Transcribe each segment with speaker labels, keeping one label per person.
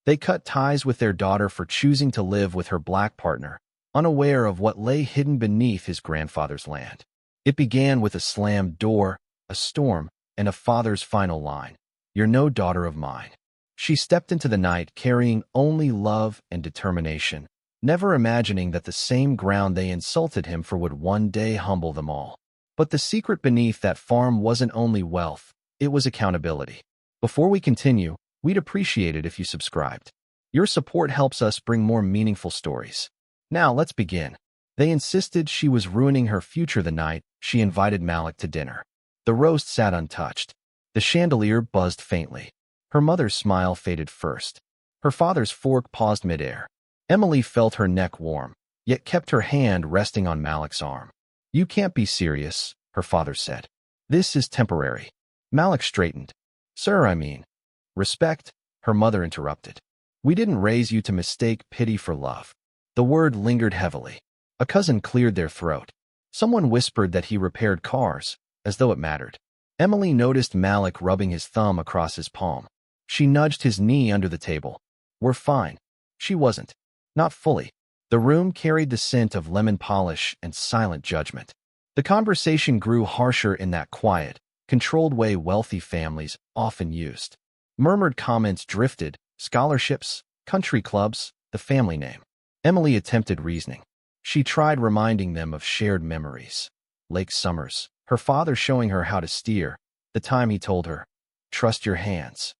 Speaker 1: They cut ties with their daughter for choosing to live with her black partner, unaware of what lay hidden beneath his grandfather's land. It began with a slammed door, a storm, and a father's final line, "You're no daughter of mine." She stepped into the night carrying only love and determination, never imagining that the same ground they insulted him for would one day humble them all. But the secret beneath that farm wasn't only wealth, it was accountability. Before we continue, we'd appreciate it if you subscribed. Your support helps us bring more meaningful stories. Now, let's begin. They insisted she was ruining her future the night she invited Malik to dinner. The roast sat untouched. The chandelier buzzed faintly. Her mother's smile faded first. Her father's fork paused midair. Emily felt her neck warm, yet kept her hand resting on Malik's arm. "You can't be serious," her father said. "This is temporary." Malik straightened. "Sir, I mean." "Respect," her mother interrupted. "We didn't raise you to mistake pity for love." The word lingered heavily. A cousin cleared their throat. Someone whispered that he repaired cars, as though it mattered. Emily noticed Malik rubbing his thumb across his palm. She nudged his knee under the table. "We're fine." She wasn't. Not fully. The room carried the scent of lemon polish and silent judgment. The conversation grew harsher in that quiet, controlled way wealthy families often used. Murmured comments drifted: scholarships, country clubs, the family name. Emily attempted reasoning. She tried reminding them of shared memories. Lake summers, her father showing her how to steer, the time he told her, "Trust your hands."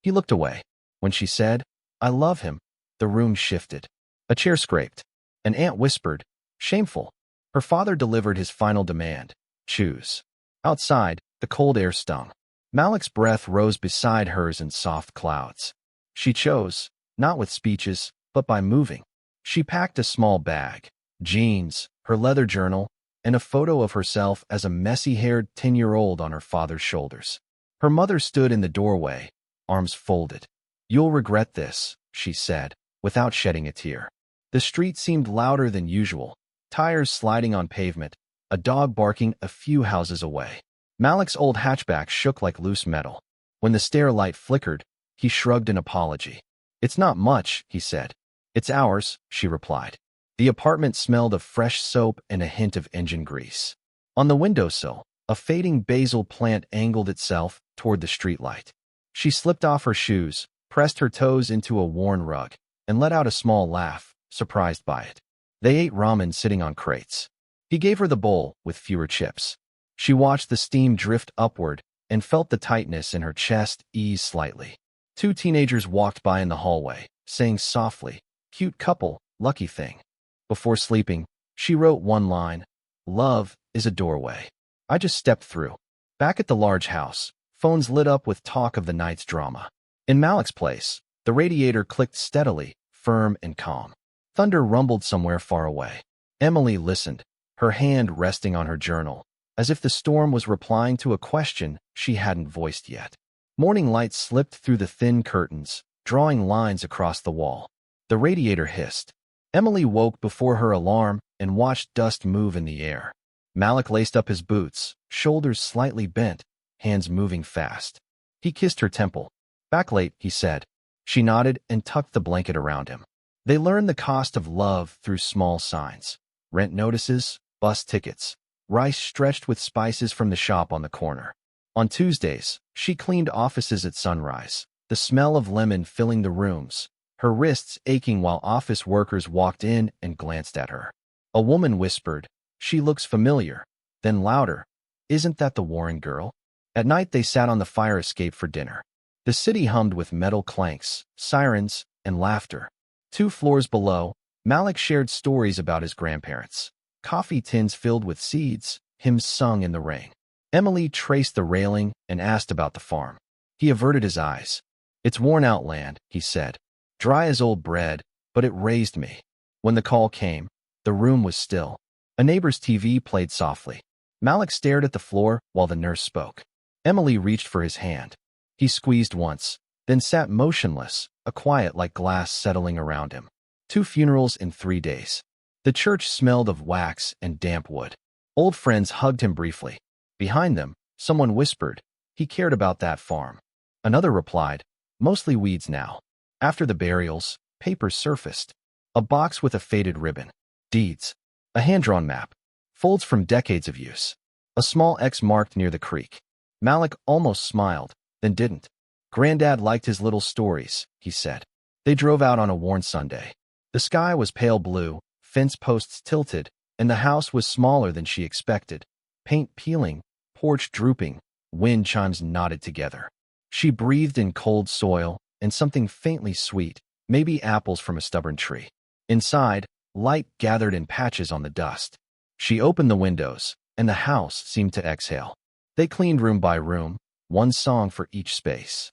Speaker 1: He looked away. When she said, "I love him," the room shifted. A chair scraped. An aunt whispered, "Shameful." Her father delivered his final demand, "Choose." Outside, the cold air stung. Malik's breath rose beside hers in soft clouds. She chose, not with speeches, but by moving. She packed a small bag, jeans, her leather journal, and a photo of herself as a messy-haired 10-year-old on her father's shoulders. Her mother stood in the doorway, arms folded. "You'll regret this," she said, without shedding a tear. The street seemed louder than usual, tires sliding on pavement, a dog barking a few houses away. Malik's old hatchback shook like loose metal. When the stair light flickered, he shrugged an apology. "It's not much," he said. "It's ours," she replied. The apartment smelled of fresh soap and a hint of engine grease. On the windowsill, a fading basil plant angled itself toward the streetlight. She slipped off her shoes, pressed her toes into a worn rug, and let out a small laugh, surprised by it. They ate ramen sitting on crates. He gave her the bowl, with fewer chips. She watched the steam drift upward and felt the tightness in her chest ease slightly. Two teenagers walked by in the hallway, saying softly, "Cute couple, lucky thing." Before sleeping, she wrote one line, "Love is a doorway." I just stepped through. Back at the large house, phones lit up with talk of the night's drama. In Malik's place, the radiator clicked steadily, firm and calm. Thunder rumbled somewhere far away. Emily listened, her hand resting on her journal, as if the storm was replying to a question she hadn't voiced yet. Morning light slipped through the thin curtains, drawing lines across the wall. The radiator hissed. Emily woke before her alarm and watched dust move in the air. Malik laced up his boots, shoulders slightly bent, hands moving fast. He kissed her temple. "Back late," he said. She nodded and tucked the blanket around him. They learned the cost of love through small signs. Rent notices, bus tickets, rice stretched with spices from the shop on the corner. On Tuesdays, she cleaned offices at sunrise, the smell of lemon filling the rooms, her wrists aching while office workers walked in and glanced at her. A woman whispered, "She looks familiar." Then louder, "Isn't that the Warren girl?" At night they sat on the fire escape for dinner. The city hummed with metal clanks, sirens, and laughter. 2 floors below, Malik shared stories about his grandparents. Coffee tins filled with seeds, hymns sung in the rain. Emily traced the railing and asked about the farm. He averted his eyes. "It's worn-out land," he said. "Dry as old bread, but it raised me." When the call came, the room was still. A neighbor's TV played softly. Malik stared at the floor while the nurse spoke. Emily reached for his hand. He squeezed once, then sat motionless, a quiet like glass settling around him. 2 funerals in 3 days. The church smelled of wax and damp wood. Old friends hugged him briefly. Behind them, someone whispered, "He cared about that farm." Another replied, "Mostly weeds now." After the burials, papers surfaced. A box with a faded ribbon. Deeds. A hand-drawn map. Folds from decades of use. A small X marked near the creek. Malik almost smiled, then didn't. Granddad liked his little stories, he said. They drove out on a warm Sunday. The sky was pale blue, fence posts tilted, and the house was smaller than she expected. Paint peeling, porch drooping, wind chimes knotted together. She breathed in cold soil and something faintly sweet, maybe apples from a stubborn tree. Inside, light gathered in patches on the dust. She opened the windows, and the house seemed to exhale. They cleaned room by room, one song for each space.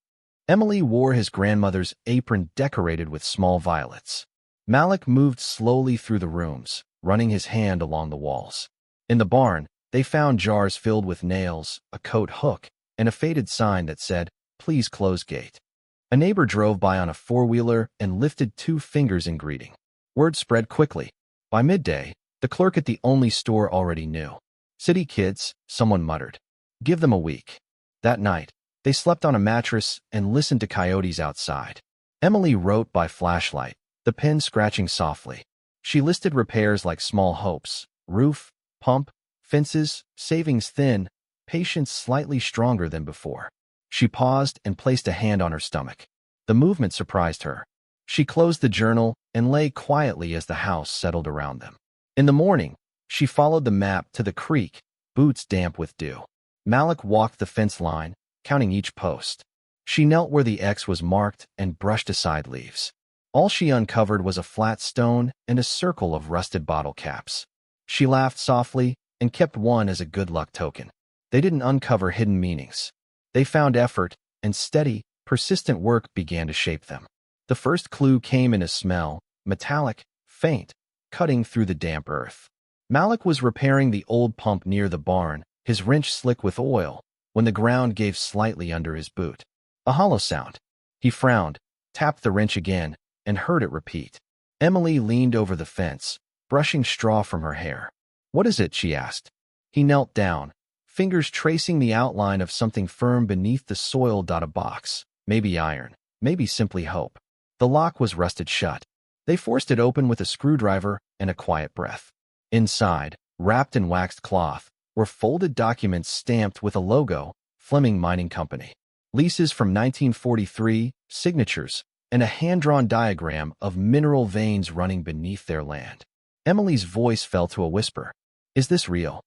Speaker 1: Emily wore his grandmother's apron decorated with small violets. Malik moved slowly through the rooms, running his hand along the walls. In the barn, they found jars filled with nails, a coat hook, and a faded sign that said, "Please close gate." A neighbor drove by on a four-wheeler and lifted 2 fingers in greeting. Word spread quickly. By midday, the clerk at the only store already knew. "City kids," someone muttered. "Give them a week." That night, they slept on a mattress and listened to coyotes outside. Emily wrote by flashlight, the pen scratching softly. She listed repairs like small hopes: roof, pump, fences, savings thin, patience slightly stronger than before. She paused and placed a hand on her stomach. The movement surprised her. She closed the journal and lay quietly as the house settled around them. In the morning, she followed the map to the creek, boots damp with dew. Malik walked the fence line, counting each post. She knelt where the X was marked and brushed aside leaves. All she uncovered was a flat stone and a circle of rusted bottle caps. She laughed softly and kept one as a good luck token. They didn't uncover hidden meanings. They found effort, and steady, persistent work began to shape them. The first clue came in a smell, metallic, faint, cutting through the damp earth. Malik was repairing the old pump near the barn, his wrench slick with oil, when the ground gave slightly under his boot. A hollow sound. He frowned, tapped the wrench again, and heard it repeat. Emily leaned over the fence, brushing straw from her hair. "What is it?" she asked. He knelt down, fingers tracing the outline of something firm beneath the soil. A box, maybe iron, maybe simply hope. The lock was rusted shut. They forced it open with a screwdriver and a quiet breath. Inside, wrapped in waxed cloth, were folded documents stamped with a logo, Fleming Mining Company. Leases from 1943, signatures, and a hand-drawn diagram of mineral veins running beneath their land. Emily's voice fell to a whisper. "Is this real?"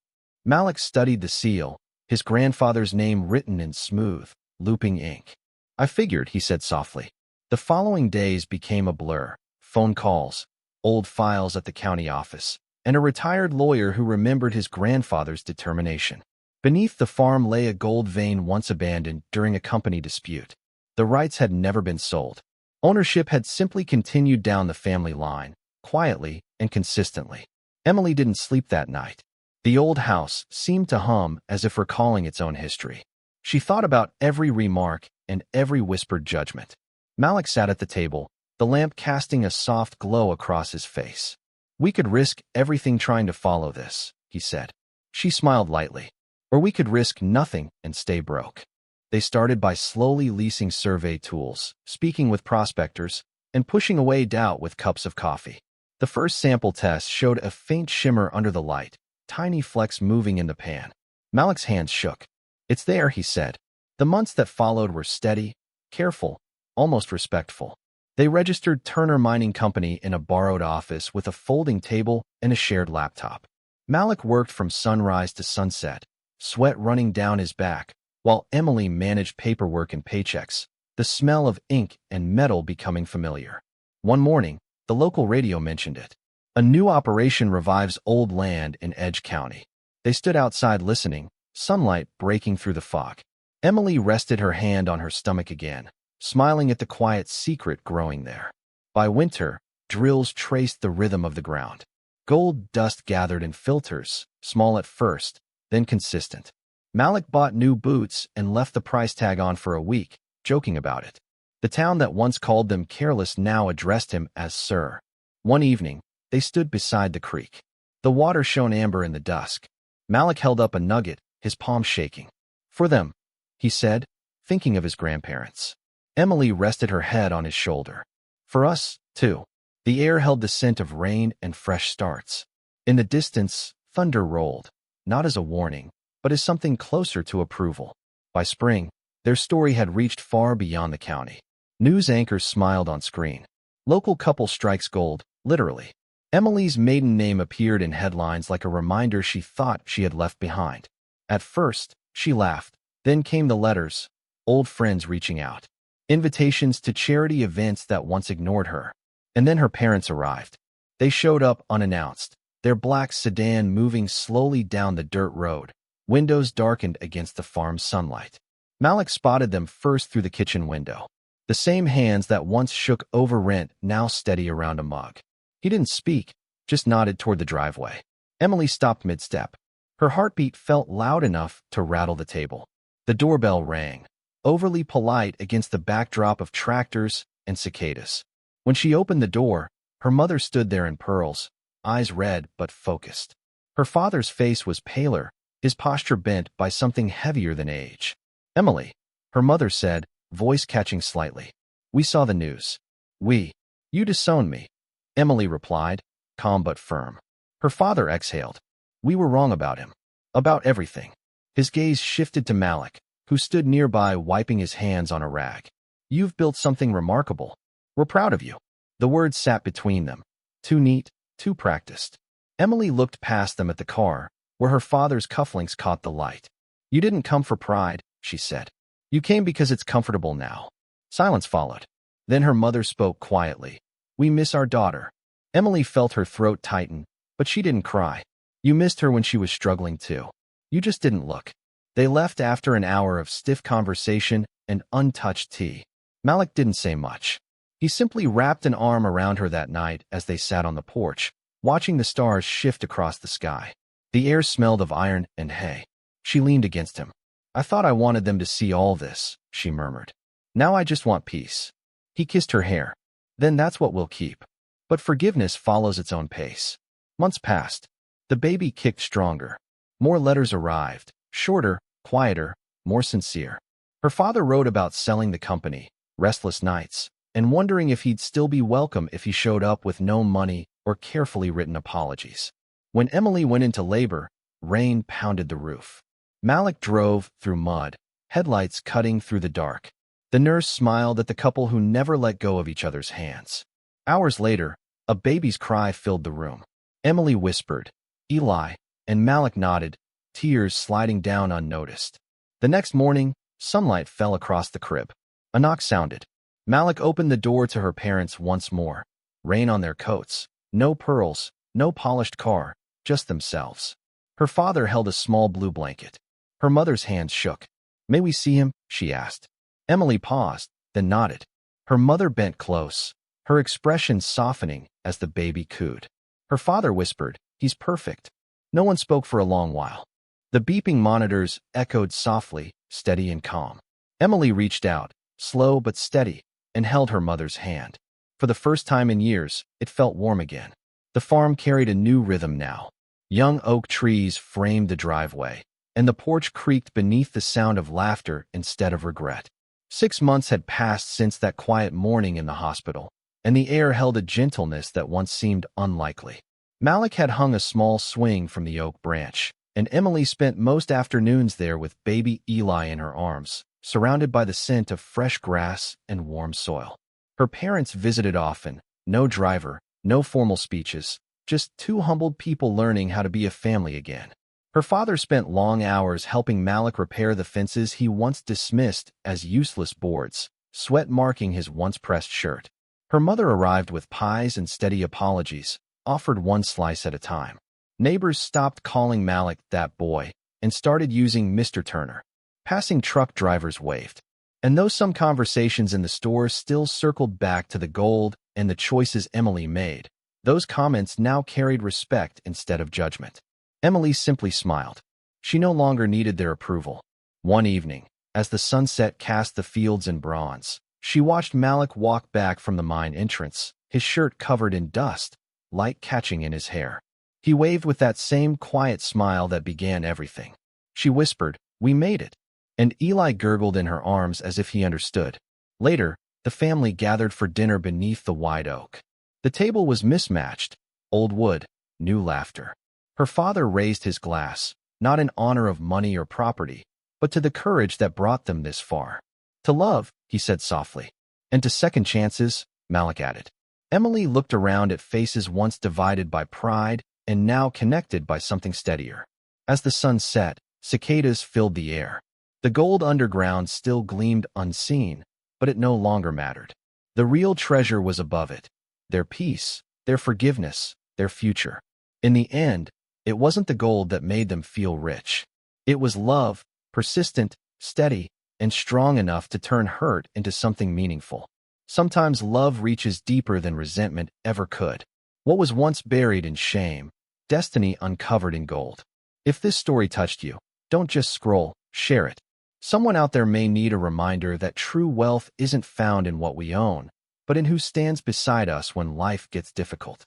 Speaker 1: Malik studied the seal, his grandfather's name written in smooth, looping ink. "I figured," he said softly. The following days became a blur. Phone calls, old files at the county office, and a retired lawyer who remembered his grandfather's determination. Beneath the farm lay a gold vein once abandoned during a company dispute. The rights had never been sold. Ownership had simply continued down the family line, quietly and consistently. Emily didn't sleep that night. The old house seemed to hum as if recalling its own history. She thought about every remark and every whispered judgment. Malik sat at the table, the lamp casting a soft glow across his face. "We could risk everything trying to follow this," he said. She smiled lightly. "Or we could risk nothing and stay broke." They started by slowly leasing survey tools, speaking with prospectors, and pushing away doubt with cups of coffee. The first sample test showed a faint shimmer under the light, tiny flecks moving in the pan. Malik's hands shook. "It's there," he said. The months that followed were steady, careful, almost respectful. They registered Turner Mining Company in a borrowed office with a folding table and a shared laptop. Malik worked from sunrise to sunset, sweat running down his back, while Emily managed paperwork and paychecks, the smell of ink and metal becoming familiar. One morning, the local radio mentioned it. "A new operation revives old land in Edge County." They stood outside listening, sunlight breaking through the fog. Emily rested her hand on her stomach again, smiling at the quiet secret growing there. By winter, drills traced the rhythm of the ground. Gold dust gathered in filters, small at first, then consistent. Malik bought new boots and left the price tag on for a week, joking about it. The town that once called them careless now addressed him as Sir. One evening, they stood beside the creek. The water shone amber in the dusk. Malik held up a nugget, his palm shaking. "For them," he said, thinking of his grandparents. Emily rested her head on his shoulder. For us, too. The air held the scent of rain and fresh starts. In the distance, thunder rolled, not as a warning, but as something closer to approval. By spring, their story had reached far beyond the county. News anchors smiled on screen. Local couple strikes gold, literally. Emily's maiden name appeared in headlines like a reminder she thought she had left behind. At first, she laughed. Then came the letters, old friends reaching out, invitations to charity events that once ignored her. And then her parents arrived. They showed up unannounced, their black sedan moving slowly down the dirt road, windows darkened against the farm's sunlight. Malik spotted them first through the kitchen window. The same hands that once shook over rent now steady around a mug. He didn't speak, just nodded toward the driveway. Emily stopped mid-step. Her heartbeat felt loud enough to rattle the table. The doorbell rang, overly polite against the backdrop of tractors and cicadas. When she opened the door, her mother stood there in pearls, eyes red but focused. Her father's face was paler, his posture bent by something heavier than age. "Emily," her mother said, voice catching slightly. "We saw the news. You disowned me." Emily replied, calm but firm. Her father exhaled. "We were wrong about him. About everything." His gaze shifted to Malik, who stood nearby wiping his hands on a rag. "You've built something remarkable. We're proud of you." The words sat between them. Too neat, too practiced. Emily looked past them at the car, where her father's cufflinks caught the light. "You didn't come for pride," she said. "You came because it's comfortable now." Silence followed. Then her mother spoke quietly. "We miss our daughter." Emily felt her throat tighten, but she didn't cry. "You missed her when she was struggling too. You just didn't look." They left after an hour of stiff conversation and untouched tea. Malik didn't say much. He simply wrapped an arm around her that night as they sat on the porch, watching the stars shift across the sky. The air smelled of iron and hay. She leaned against him. "I thought I wanted them to see all this," she murmured. "Now I just want peace." He kissed her hair. "Then that's what we'll keep." But forgiveness follows its own pace. Months passed. The baby kicked stronger. More letters arrived, shorter, quieter, more sincere. Her father wrote about selling the company, restless nights, and wondering if he'd still be welcome if he showed up with no money or carefully written apologies. When Emily went into labor, rain pounded the roof. Malik drove through mud, headlights cutting through the dark. The nurse smiled at the couple who never let go of each other's hands. Hours later, a baby's cry filled the room. Emily whispered, "Eli," and Malik nodded, tears sliding down unnoticed. The next morning, sunlight fell across the crib. A knock sounded. Malik opened the door to her parents once more. Rain on their coats. No pearls, no polished car, just themselves. Her father held a small blue blanket. Her mother's hands shook. "May we see him?" she asked. Emily paused, then nodded. Her mother bent close, her expression softening as the baby cooed. Her father whispered, "He's perfect." No one spoke for a long while. The beeping monitors echoed softly, steady and calm. Emily reached out, slow but steady, and held her mother's hand. For the first time in years, it felt warm again. The farm carried a new rhythm now. Young oak trees framed the driveway, and the porch creaked beneath the sound of laughter instead of regret. 6 months had passed since that quiet morning in the hospital, and the air held a gentleness that once seemed unlikely. Malik had hung a small swing from the oak branch, and Emily spent most afternoons there with baby Eli in her arms, surrounded by the scent of fresh grass and warm soil. Her parents visited often, no driver, no formal speeches, just two humbled people learning how to be a family again. Her father spent long hours helping Malik repair the fences he once dismissed as useless boards, sweat marking his once-pressed shirt. Her mother arrived with pies and steady apologies, offered one slice at a time. Neighbors stopped calling Malik that boy and started using Mr. Turner. Passing truck drivers waved. And though some conversations in the store still circled back to the gold and the choices Emily made, those comments now carried respect instead of judgment. Emily simply smiled. She no longer needed their approval. One evening, as the sunset cast the fields in bronze, she watched Malik walk back from the mine entrance, his shirt covered in dust, light catching in his hair. He waved with that same quiet smile that began everything. She whispered, "We made it." And Eli gurgled in her arms as if he understood. Later, the family gathered for dinner beneath the white oak. The table was mismatched, old wood, new laughter. Her father raised his glass, not in honor of money or property, but to the courage that brought them this far. To love, he said softly. And to second chances, Malik added. Emily looked around at faces once divided by pride and now connected by something steadier. As the sun set, cicadas filled the air. The gold underground still gleamed unseen, but it no longer mattered. The real treasure was above it. Their peace, their forgiveness, their future. In the end, it wasn't the gold that made them feel rich. It was love, persistent, steady, and strong enough to turn hurt into something meaningful. Sometimes love reaches deeper than resentment ever could. What was once buried in shame, destiny uncovered in gold. If this story touched you, don't just scroll, share it. Someone out there may need a reminder that true wealth isn't found in what we own, but in who stands beside us when life gets difficult.